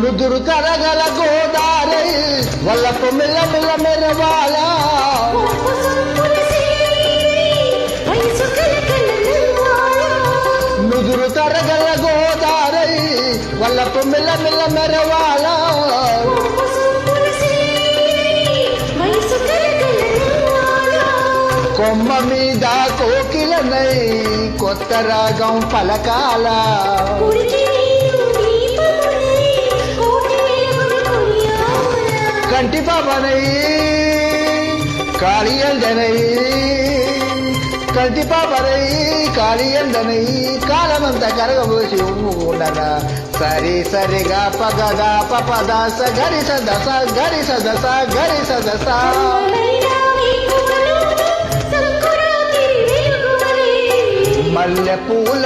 నుదురు కరగల గోదారై వల్లపు మిల్ల మిల్ల మెరవాల నుదురు కరగల గోదారై వల్లపు మిల్ల మిల్ల మెరవాల కొమ్మ మీద కోకిలనై కొత్త రాగం పలకాల కంటి పాపనై కాళియందనై కంటి పాపనై కాళియందనై కాలమంతా కరగబోసి ఉండగా సరి సరిగా పగగా పపదాస గరి సదస గరి సదస గరి సదస మల్లె పూల